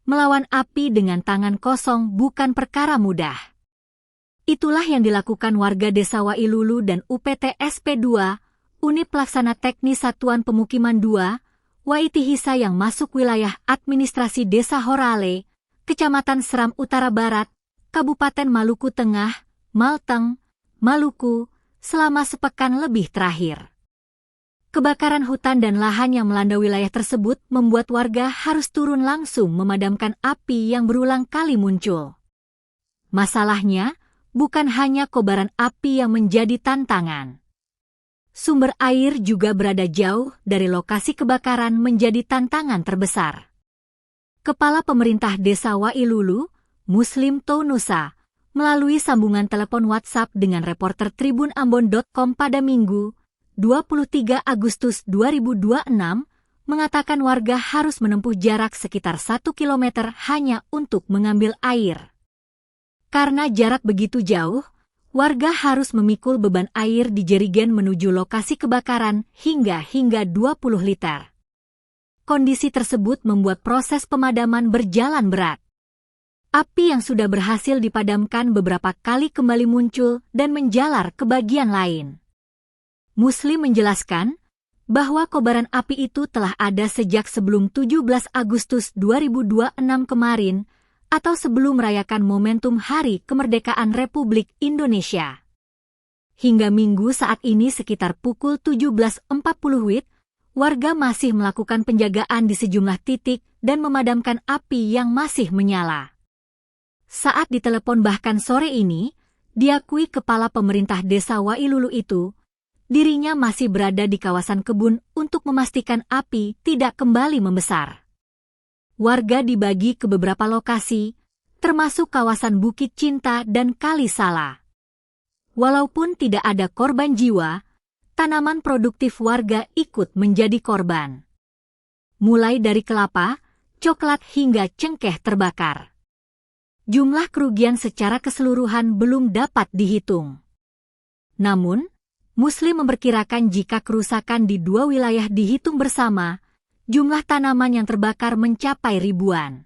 Melawan api dengan tangan kosong bukan perkara mudah. Itulah yang dilakukan warga Desa Wailulu dan UPT SP2, Unit Pelaksana Teknis Satuan Pemukiman 2, Waitihisa yang masuk wilayah administrasi Desa Horale, Kecamatan Seram Utara Barat, Kabupaten Maluku Tengah, Malteng, Maluku, selama sepekan lebih terakhir. Kebakaran hutan dan lahan yang melanda wilayah tersebut membuat warga harus turun langsung memadamkan api yang berulang kali muncul. Masalahnya, bukan hanya kobaran api yang menjadi tantangan. Sumber air juga berada jauh dari lokasi kebakaran menjadi tantangan terbesar. Kepala Pemerintah Desa Wailulu, Muslim Tounusa, melalui sambungan telepon WhatsApp dengan reporter tribunambon.com pada Minggu, 23 Agustus 2026, mengatakan warga harus menempuh jarak sekitar 1 km hanya untuk mengambil air. Karena jarak begitu jauh, warga harus memikul beban air di jerigen menuju lokasi kebakaran hingga 20 liter. Kondisi tersebut membuat proses pemadaman berjalan berat. Api yang sudah berhasil dipadamkan beberapa kali kembali muncul dan menjalar ke bagian lain. Muslim menjelaskan bahwa kobaran api itu telah ada sejak sebelum 17 Agustus 2026 kemarin atau sebelum merayakan momentum Hari Kemerdekaan Republik Indonesia. Hingga Minggu saat ini sekitar pukul 17.40 WIB, warga masih melakukan penjagaan di sejumlah titik dan memadamkan api yang masih menyala. Saat ditelepon bahkan sore ini, diakui Kepala Pemerintah Desa Wailulu itu, dirinya masih berada di kawasan kebun untuk memastikan api tidak kembali membesar. Warga dibagi ke beberapa lokasi, termasuk kawasan Bukit Cinta dan Kali Sala. Walaupun tidak ada korban jiwa, tanaman produktif warga ikut menjadi korban. Mulai dari kelapa, coklat hingga cengkeh terbakar. Jumlah kerugian secara keseluruhan belum dapat dihitung. Namun, Muslim memperkirakan jika kerusakan di dua wilayah dihitung bersama, jumlah tanaman yang terbakar mencapai ribuan.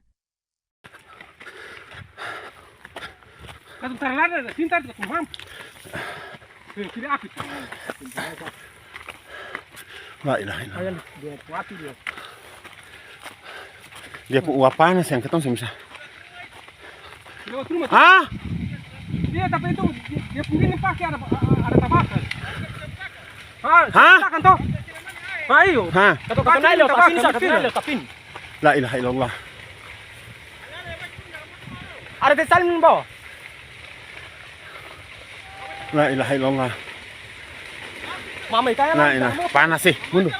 Dia pun uap panas yang ketong bisa. Ah? Iya, tapi itu dia begini pakai ada tabakan. Hah? Kan toh? Ayo. Hah? Tapin. La ilaha illallah. Ada tesalin bawa. La ilaha illallah. Mama itanya Nah, ini panas sih. Mundur.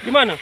Gimana?